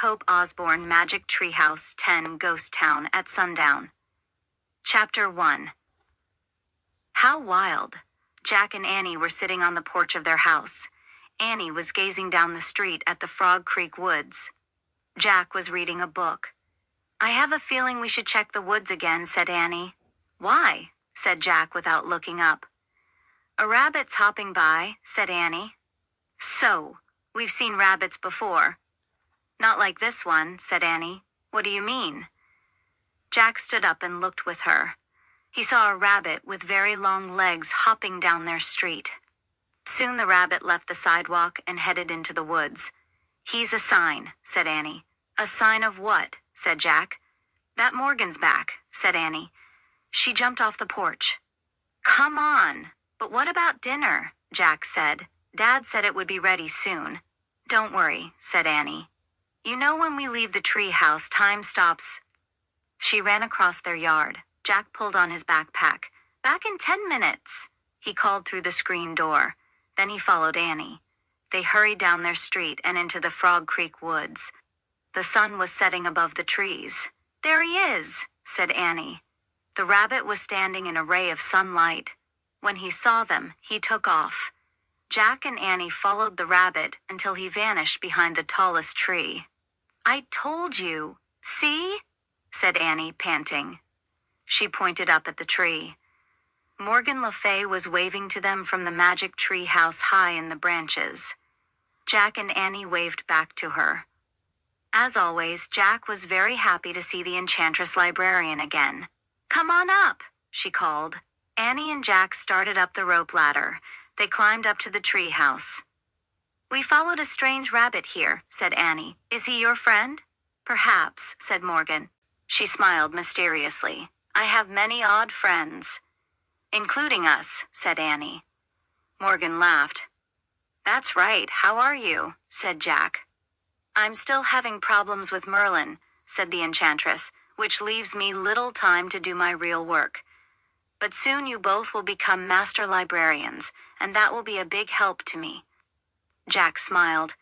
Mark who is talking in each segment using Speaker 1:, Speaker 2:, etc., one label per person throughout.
Speaker 1: Hope Osborne Magic Treehouse 10 Ghost Town at Sundown. Chapter 1. How wild! Jack and Annie were sitting on the porch of their house. Annie was gazing down the street at the Frog Creek woods. Jack was reading a book. "I have a feeling we should check the woods again," said Annie. "Why?" said Jack without looking up. "A rabbit's hopping by," said Annie. "So, we've seen rabbits before." "Not like this one," said Annie. "What do you mean?" Jack stood up and looked with her. He saw a rabbit with very long legs hopping down their street. Soon the rabbit left the sidewalk and headed into the woods. "He's a sign," said Annie. "A sign of what?" said Jack. "That Morgan's back," said Annie. She jumped off the porch. "Come on." "But what about dinner?" Jack said. "Dad said it would be ready soon." "Don't worry," said Annie. "You know when we leave the tree house, time stops." She ran across their yard. Jack pulled on his backpack. "Back in 10 minutes," he called through the screen door. Then he followed Annie. They hurried down their street and into the Frog Creek woods. The sun was setting above the trees. "There he is," said Annie. The rabbit was standing in a ray of sunlight. When he saw them, he took off. Jack and Annie followed the rabbit until he vanished behind the tallest tree. "I told you. See?" said Annie, panting. She pointed up at the tree. Morgan Le Fay was waving to them from the magic tree house high in the branches. Jack and Annie waved back to her. As always, Jack was very happy to see the enchantress librarian again. "Come on up," she called. Annie and Jack started up the rope ladder. They climbed up to the tree house. "We followed a strange rabbit here," said Annie. "Is he your friend?" "Perhaps," said Morgan. She smiled mysteriously. "I have many odd friends." "Including us," said Annie. Morgan laughed. "That's right. How are you?" said Jack. "I'm still having problems with Merlin," said the enchantress, "which leaves me little time to do my real work. But soon you both will become master librarians, and that will be a big help to me." Jack smiled.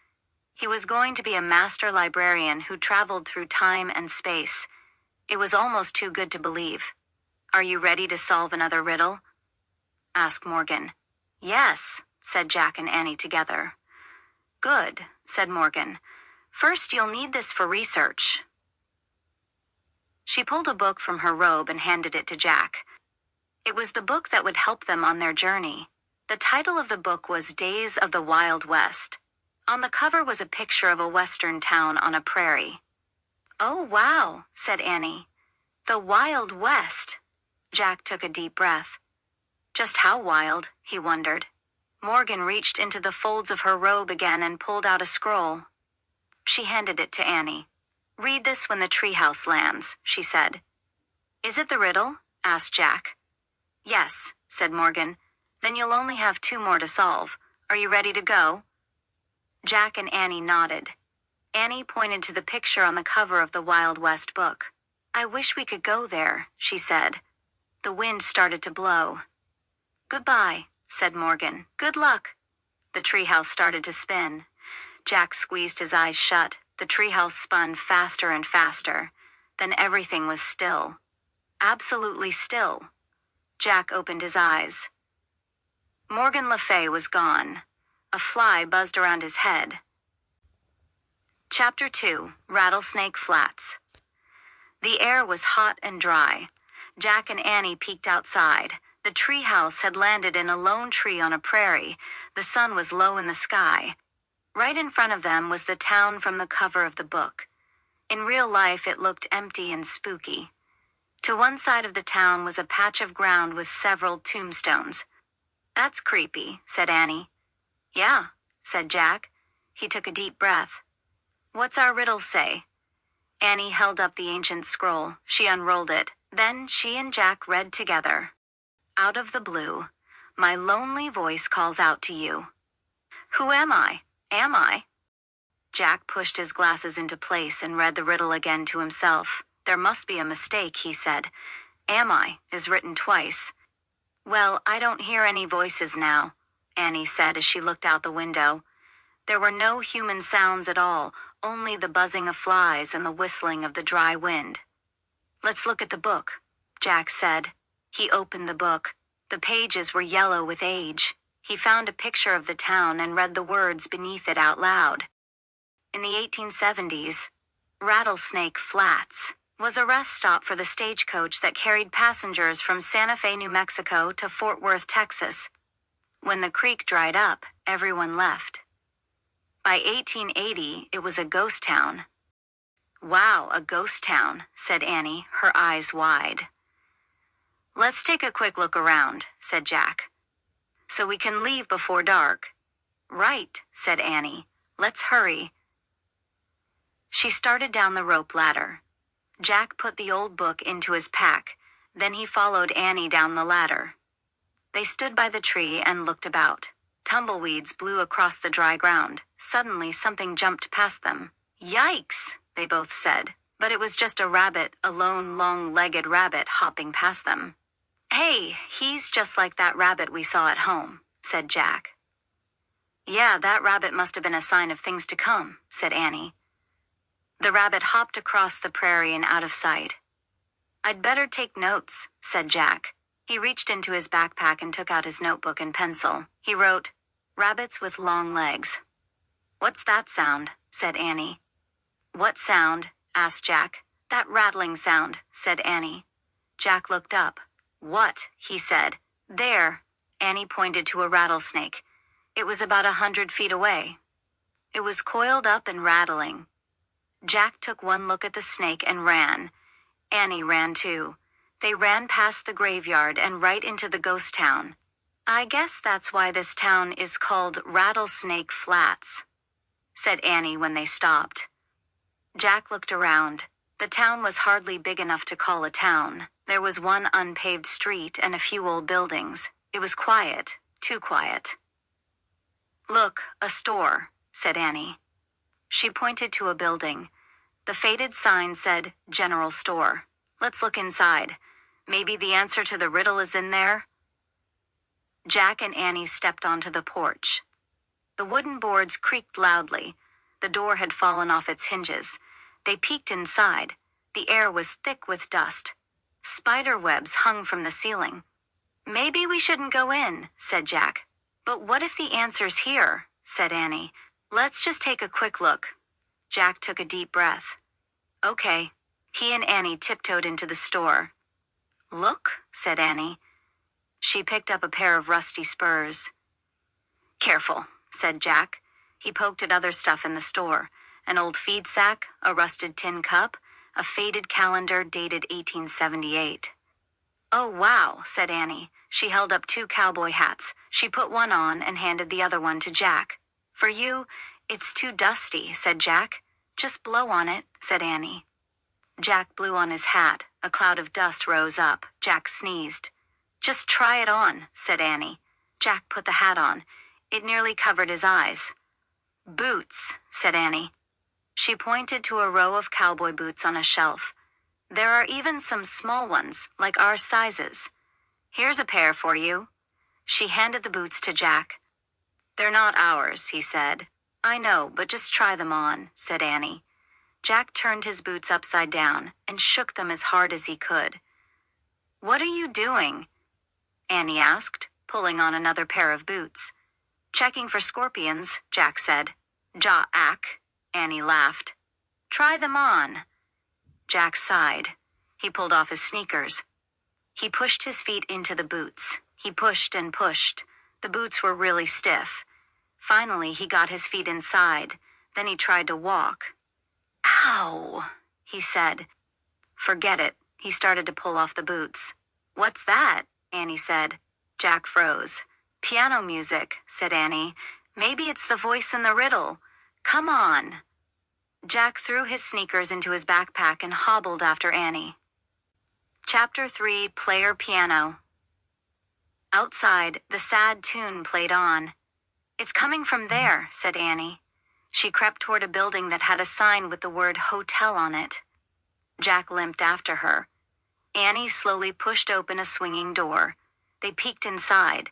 Speaker 1: He was going to be a master librarian who traveled through time and space. It was almost too good to believe. "Are you ready to solve another riddle?" asked Morgan. "Yes," said Jack and Annie together. "Good," said Morgan. "First, you'll need this for research." She pulled a book from her robe and handed it to Jack. It was the book that would help them on their journey. The title of the book was Days of the Wild West. On the cover was a picture of a western town on a prairie. "Oh, wow," said Annie. "The Wild West." Jack took a deep breath. Just how wild, he wondered. Morgan reached into the folds of her robe again and pulled out a scroll. She handed it to Annie. "Read this when the treehouse lands," she said. "Is it the riddle?" asked Jack. "Yes," said Morgan. "Then you'll only have 2 more to solve. Are you ready to go?" Jack and Annie nodded. Annie pointed to the picture on the cover of the Wild West book. "I wish we could go there," she said. The wind started to blow. "Goodbye," said Morgan. "Good luck." The treehouse started to spin. Jack squeezed his eyes shut. The treehouse spun faster and faster. Then everything was still. Absolutely still. Jack opened his eyes. Morgan Le Fay was gone. A fly buzzed around his head. Chapter 2. Rattlesnake Flats. The air was hot and dry. Jack and Annie peeked outside. The treehouse had landed in a lone tree on a prairie. The sun was low in the sky. Right in front of them was the town from the cover of the book. In real life, it looked empty and spooky. To one side of the town was a patch of ground with several tombstones. "That's creepy," said Annie. "Yeah," said Jack. He took a deep breath. "What's our riddle say?" Annie held up the ancient scroll. She unrolled it. Then she and Jack read together. "Out of the blue, my lonely voice calls out to you. Who am I? Am I?" Jack pushed his glasses into place and read the riddle again to himself. "There must be a mistake," he said. "Am I" is written twice. "Well, I don't hear any voices now," Annie said as she looked out the window. There were no human sounds at all, only the buzzing of flies and the whistling of the dry wind. "Let's look at the book," Jack said. He opened the book. The pages were yellow with age. He found a picture of the town and read the words beneath it out loud. In the 1870s, Rattlesnake Flats was a rest stop for the stagecoach that carried passengers from Santa Fe, New Mexico to Fort Worth, Texas. When the creek dried up, everyone left. By 1880, it was a ghost town. "Wow, a ghost town," said Annie, her eyes wide. "Let's take a quick look around," said Jack. "So we can leave before dark." "Right," said Annie. "Let's hurry." She started down the rope ladder. Jack put the old book into his pack. Then he followed Annie down the ladder. They stood by the tree and looked about. Tumbleweeds blew across the dry ground. Suddenly, something jumped past them. "Yikes," they both said. But it was just a rabbit, a lone, long-legged rabbit hopping past them. "Hey, he's just like that rabbit we saw at home," said Jack. "Yeah, that rabbit must have been a sign of things to come," said Annie. The rabbit hopped across the prairie and out of sight. "I'd better take notes," said Jack. He reached into his backpack and took out his notebook and pencil. He wrote, "Rabbits with long legs." "What's that sound?" said Annie. "What sound?" asked Jack. "That rattling sound," said Annie. Jack looked up. "What?" he said. "There." Annie pointed to a rattlesnake. It was about 100 feet away. It was coiled up and rattling. Jack took one look at the snake and ran. Annie ran too. They ran past the graveyard and right into the ghost town. "I guess that's why this town is called Rattlesnake Flats," said Annie when they stopped. Jack looked around. The town was hardly big enough to call a town. There was one unpaved street and a few old buildings. It was quiet, too quiet. "Look, a store," said Annie. She pointed to a building. The faded sign said, "General Store." "Let's look inside. Maybe the answer to the riddle is in there." Jack and Annie stepped onto the porch. The wooden boards creaked loudly. The door had fallen off its hinges. They peeked inside. The air was thick with dust. Spider webs hung from the ceiling. "Maybe we shouldn't go in," said Jack. "But what if the answer's here?" said Annie. "Let's just take a quick look." Jack took a deep breath. "Okay." He and Annie tiptoed into the store. "Look," said Annie. She picked up a pair of rusty spurs. "Careful," said Jack. He poked at other stuff in the store. An old feed sack, a rusted tin cup, a faded calendar dated 1878. "Oh, wow," said Annie. She held up 2 cowboy hats. She put one on and handed the other one to Jack. "For you, it's too dusty," said Jack. "Just blow on it," said Annie. Jack blew on his hat. A cloud of dust rose up. Jack sneezed. "Just try it on," said Annie. Jack put the hat on. It nearly covered his eyes. "Boots," said Annie. She pointed to a row of cowboy boots on a shelf. "There are even some small ones, like our sizes. Here's a pair for you." She handed the boots to Jack. "They're not ours," he said. "I know, but just try them on," said Annie. Jack turned his boots upside down and shook them as hard as he could. "What are you doing?" Annie asked, pulling on another pair of boots. "Checking for scorpions," Jack said. "Ja-ack," Annie laughed. "Try them on." Jack sighed. He pulled off his sneakers. He pushed his feet into the boots. He pushed and pushed. The boots were really stiff. Finally, he got his feet inside. Then he tried to walk. "Ow," he said. "Forget it." He started to pull off the boots. "What's that?" Annie said. Jack froze. "Piano music," said Annie. "Maybe it's the voice in the riddle. Come on." Jack threw his sneakers into his backpack and hobbled after Annie. Chapter 3, Player Piano. Outside, the sad tune played on. "It's coming from there," said Annie. She crept toward a building that had a sign with the word hotel on it. Jack limped after her. Annie slowly pushed open a swinging door. They peeked inside.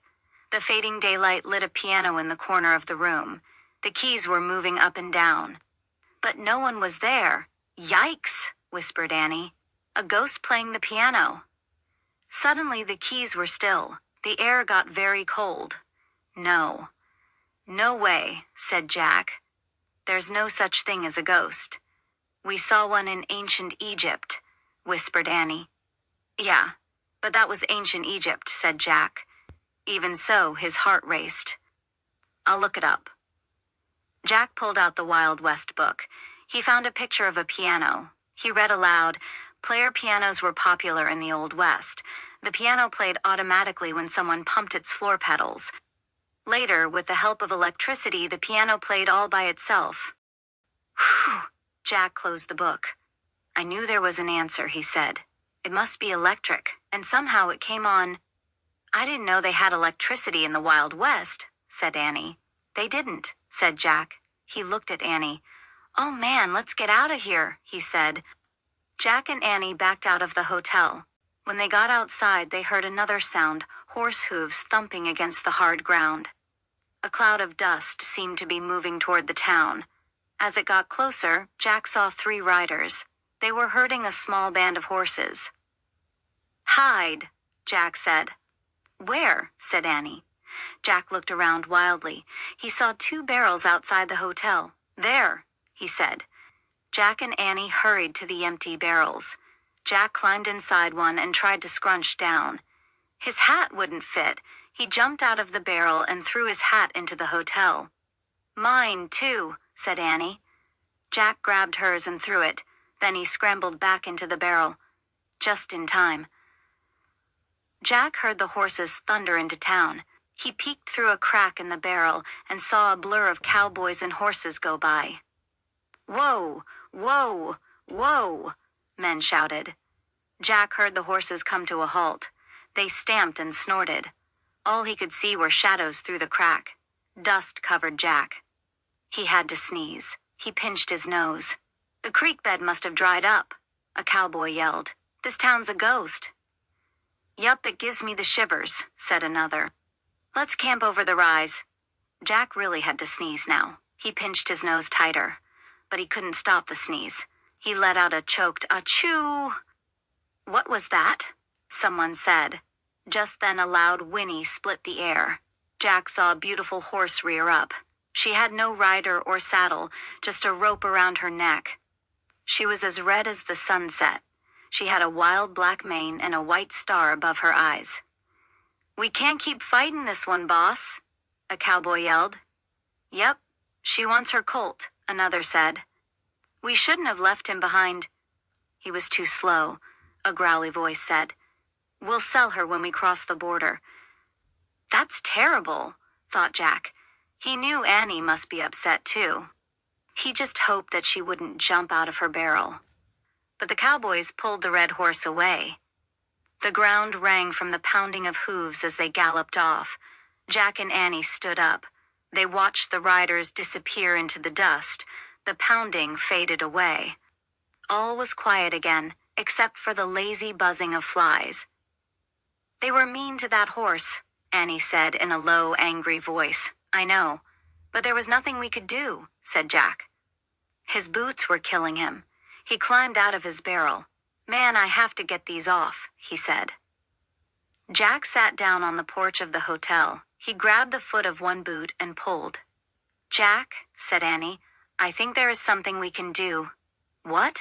Speaker 1: The fading daylight lit a piano in the corner of the room. The keys were moving up and down. But no one was there. Yikes, whispered Annie. A ghost playing the piano. Suddenly the keys were still. The air got very cold. No. No way, said Jack. There's no such thing as a ghost. We saw one in ancient Egypt, whispered Annie. Yeah, but that was ancient Egypt, said Jack. Even so, his heart raced. I'll look it up. Jack pulled out the Wild West book. He found a picture of a piano. He read aloud. Player pianos were popular in the Old West. The piano played automatically when someone pumped its floor pedals. Later, with the help of electricity, the piano played all by itself. Whew! Jack closed the book. I knew there was an answer, he said. It must be electric, and somehow it came on. I didn't know they had electricity in the Wild West, said Annie. They didn't, said Jack. He looked at Annie. Oh man, let's get out of here, he said. Jack and Annie backed out of the hotel. When they got outside, they heard another sound, horse hooves thumping against the hard ground. A cloud of dust seemed to be moving toward the town. As it got closer, Jack saw 3 riders. They were herding a small band of horses. Hide, Jack said. Where? Said Annie. Jack looked around wildly. He saw 2 barrels outside the hotel. There, he said. Jack and Annie hurried to the empty barrels. Jack climbed inside one and tried to scrunch down. His hat wouldn't fit. He jumped out of the barrel and threw his hat into the hotel. Mine, too, said Annie. Jack grabbed hers and threw it. Then he scrambled back into the barrel. Just in time. Jack heard the horses thunder into town. He peeked through a crack in the barrel and saw a blur of cowboys and horses go by. Whoa! Whoa! Whoa! Men shouted. Jack heard the horses come to a halt. They stamped and snorted. All he could see were shadows through the crack. Dust covered Jack. He had to sneeze. He pinched his nose. The creek bed must have dried up. A cowboy yelled. This town's a ghost. Yup, it gives me the shivers, said another. Let's camp over the rise. Jack really had to sneeze now. He pinched his nose tighter. But he couldn't stop the sneeze. He let out a choked achoo. What was that? Someone said. Just then a loud whinny split the air. Jack saw a beautiful horse rear up. She had no rider or saddle, just a rope around her neck. She was as red as the sunset. She had a wild black mane and a white star above her eyes. We can't keep fighting this one, boss, a cowboy yelled. Yep, she wants her colt, another said. We shouldn't have left him behind. He was too slow, a growly voice said. We'll sell her when we cross the border. That's terrible, thought Jack. He knew Annie must be upset too. He just hoped that she wouldn't jump out of her barrel. But the cowboys pulled the red horse away. The ground rang from the pounding of hooves as they galloped off. Jack and Annie stood up. They watched the riders disappear into the dust. The pounding faded away. All was quiet again, except for the lazy buzzing of flies. They were mean to that horse, Annie said in a low, angry voice. I know, but there was nothing we could do, said Jack. His boots were killing him. He climbed out of his barrel. Man, I have to get these off, he said. Jack sat down on the porch of the hotel. He grabbed the foot of one boot and pulled. Jack, said Annie, I think there is something we can do. What?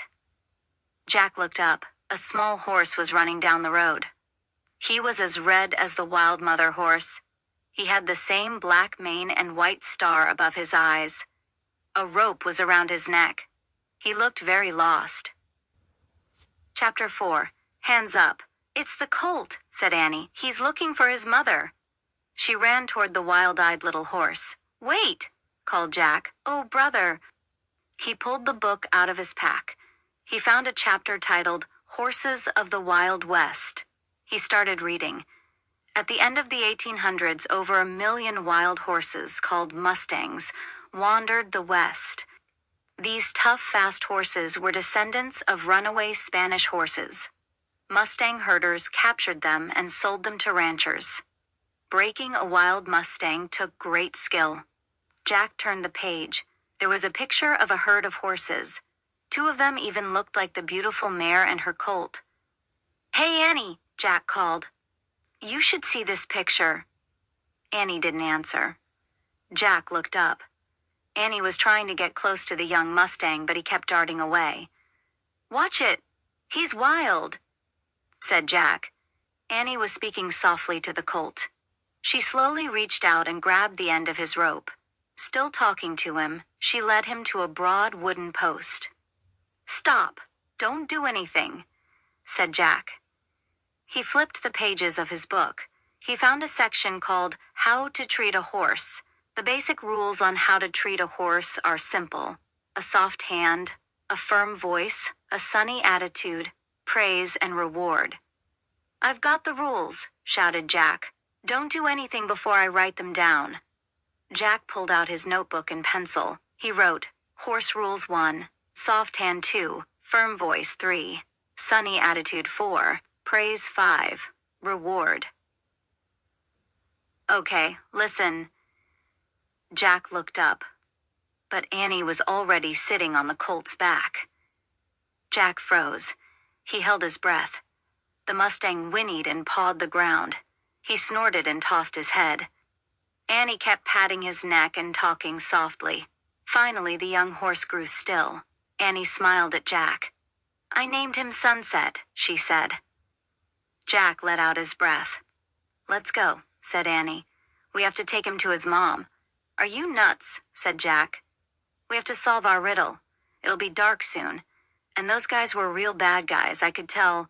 Speaker 1: Jack looked up. A small horse was running down the road. He was as red as the wild mother horse. He had the same black mane and white star above his eyes. A rope was around his neck. He looked very lost. Chapter 4. Hands up. It's the colt, said Annie. He's looking for his mother. She ran toward the wild-eyed little horse. Wait, called Jack. Oh, brother. He pulled the book out of his pack. He found a chapter titled Horses of the Wild West. He started reading. At the end of the 1800s, over 1 million wild horses, called mustangs, wandered the West. These tough, fast horses were descendants of runaway Spanish horses. Mustang herders captured them and sold them to ranchers. Breaking a wild Mustang took great skill. Jack turned the page. There was a picture of a herd of horses. 2 of them even looked like the beautiful mare and her colt. "Hey, Annie," Jack called. "You should see this picture." Annie didn't answer. Jack looked up. Annie was trying to get close to the young Mustang, but he kept darting away. "Watch it. He's wild," said Jack. Annie was speaking softly to the colt. She slowly reached out and grabbed the end of his rope. Still talking to him, she led him to a broad wooden post. "Stop. Don't do anything," said Jack. He flipped the pages of his book. He found a section called How to Treat a Horse. The basic rules on how to treat a horse are simple: a soft hand, a firm voice, a sunny attitude, praise, and reward. "I've got the rules," shouted Jack. "Don't do anything before I write them down." Jack pulled out his notebook and pencil. He wrote, Horse Rules 1, Soft Hand 2, Firm Voice 3, Sunny Attitude 4, Praise 5, Reward. "Okay, listen." Jack looked up, but Annie was already sitting on the colt's back. Jack froze. He held his breath. The Mustang whinnied and pawed the ground. He snorted and tossed his head. Annie kept patting his neck and talking softly. Finally, the young horse grew still. Annie smiled at Jack. "I named him Sunset," she said. Jack let out his breath. "Let's go," said Annie. "We have to take him to his mom." "Are you nuts?" said Jack. "We have to solve our riddle. It'll be dark soon. And those guys were real bad guys, I could tell."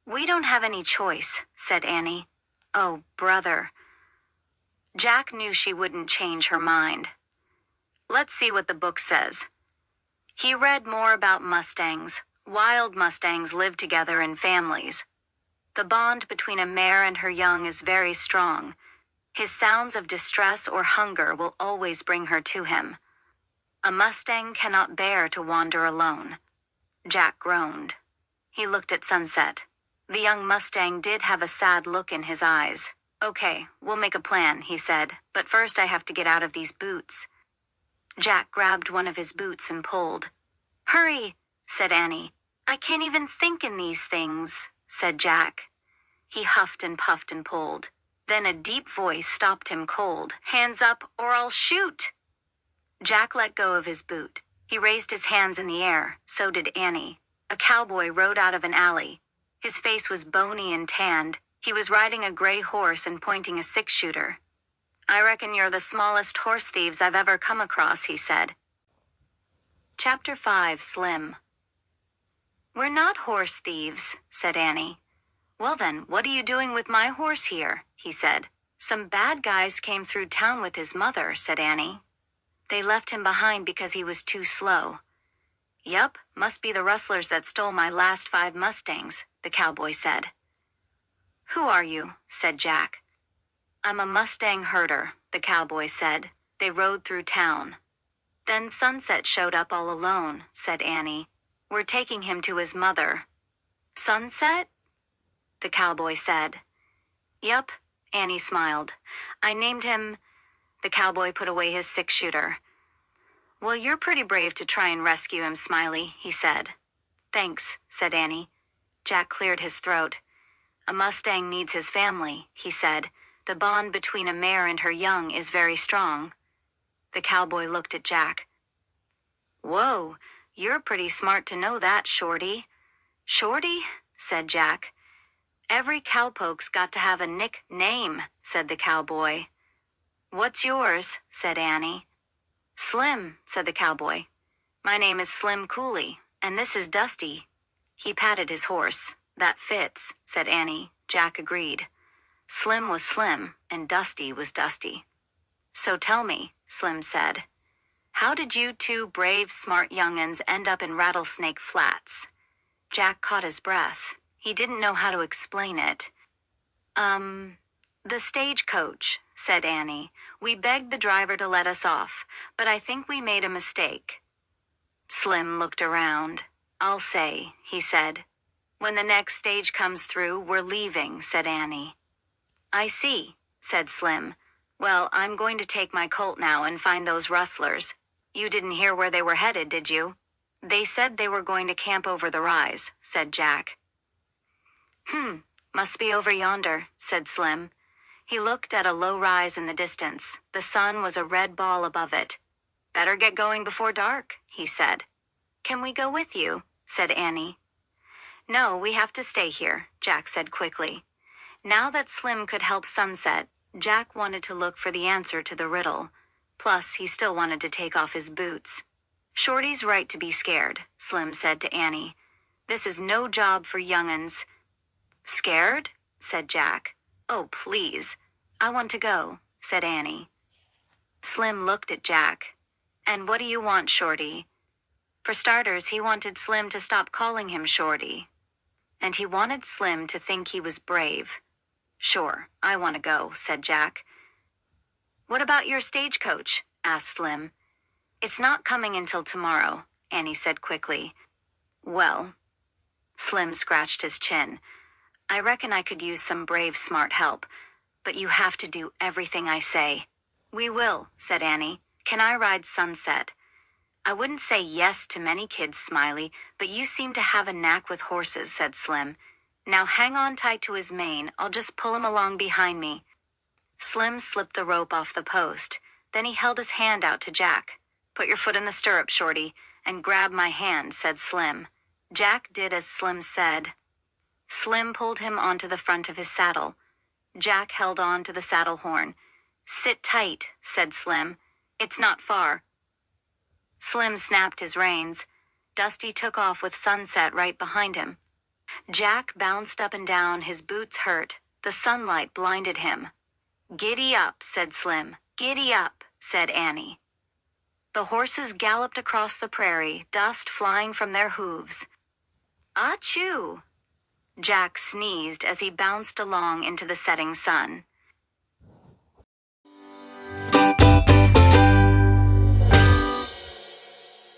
Speaker 1: "We don't have any choice," said Annie. "Oh, brother." Jack knew she wouldn't change her mind. "Let's see what the book says." He read more about Mustangs. Wild Mustangs live together in families. The bond between a mare and her young is very strong. His sounds of distress or hunger will always bring her to him. A Mustang cannot bear to wander alone. Jack groaned. He looked at Sunset. The young Mustang did have a sad look in his eyes. "Okay, we'll make a plan," he said, "but first I have to get out of these boots." Jack grabbed one of his boots and pulled. "Hurry," said Annie. "I can't even think in these things," said Jack. He huffed and puffed and pulled. Then a deep voice stopped him cold. "Hands up or I'll shoot!" Jack let go of his boot. He raised his hands in the air. So did Annie. A cowboy rode out of an alley. His face was bony and tanned. He was riding a gray horse and pointing a 6-shooter. "I reckon you're the smallest horse thieves I've ever come across," he said. Chapter 5, Slim. "We're not horse thieves," said Annie. "Well then, what are you doing with my horse here?" he said. "Some bad guys came through town with his mother," said Annie. "They left him behind because he was too slow." "Yup, must be the rustlers that stole my last 5 Mustangs," the cowboy said. "Who are you?" said Jack. "I'm a Mustang herder," the cowboy said. They rode through town. "Then Sunset showed up all alone," said Annie. "We're taking him to his mother." "Sunset?" the cowboy said. "Yup," Annie smiled. "I named him—" The cowboy put away his 6-shooter. "Well, you're pretty brave to try and rescue him, Smiley," he said. "Thanks," said Annie. Jack cleared his throat. "A Mustang needs his family," he said. "The bond between a mare and her young is very strong." The cowboy looked at Jack. "Whoa, you're pretty smart to know that, Shorty." "Shorty?" said Jack. "Every cowpoke's got to have a nickname," said the cowboy. "What's yours?" said Annie. "Slim," said the cowboy. "My name is Slim Cooley, and this is Dusty." He patted his horse. "That fits," said Annie. Jack agreed. Slim was Slim, and Dusty was Dusty. "So tell me," Slim said, "how did you 2 brave, smart young'uns end up in Rattlesnake Flats?" Jack caught his breath. He didn't know how to explain it. "The stagecoach," said Annie. "We begged the driver to let us off, but I think we made a mistake." Slim looked around. "I'll say," he said. "When the next stage comes through, we're leaving," said Annie. "I see," said Slim. "Well, I'm going to take my colt now and find those rustlers. You didn't hear where they were headed, did you? They said they were going to camp over the rise, said Jack. Must be over yonder, said Slim. He looked at a low rise in the distance. The sun was a red ball above it. Better get going before dark, he said. Can we go with you? Said Annie. No, we have to stay here, Jack said quickly. Now that Slim could help Sunset, Jack wanted to look for the answer to the riddle. Plus, he still wanted to take off his boots. Shorty's right to be scared, Slim said to Annie. This is no job for young'uns. Scared? Said Jack. Oh, please. I want to go, said Annie. Slim looked at Jack. And what do you want, Shorty? For starters, he wanted Slim to stop calling him Shorty. And he wanted Slim to think he was brave. Sure, I want to go, said Jack. What about your stagecoach? Asked Slim. It's not coming until tomorrow, Annie said quickly. Well, Slim scratched his chin. I reckon I could use some brave, smart help, but you have to do everything I say. We will, said Annie. Can I ride Sunset? I wouldn't say yes to many kids, Smiley, but you seem to have a knack with horses, said Slim. Now hang on tight to his mane. I'll just pull him along behind me. Slim slipped the rope off the post. Then he held his hand out to Jack. Put your foot in the stirrup, Shorty, and grab my hand, said Slim. Jack did as Slim said. Slim pulled him onto the front of his saddle. Jack held on to the saddle horn. Sit tight, said Slim. It's not far. Slim snapped his reins. Dusty took off with Sunset right behind him. Jack bounced up and down, his boots hurt. The sunlight blinded him. Giddy up, said Slim. Giddy up, said Annie. The horses galloped across the prairie, dust flying from their hooves. Achoo! Jack sneezed as he bounced along into the setting sun.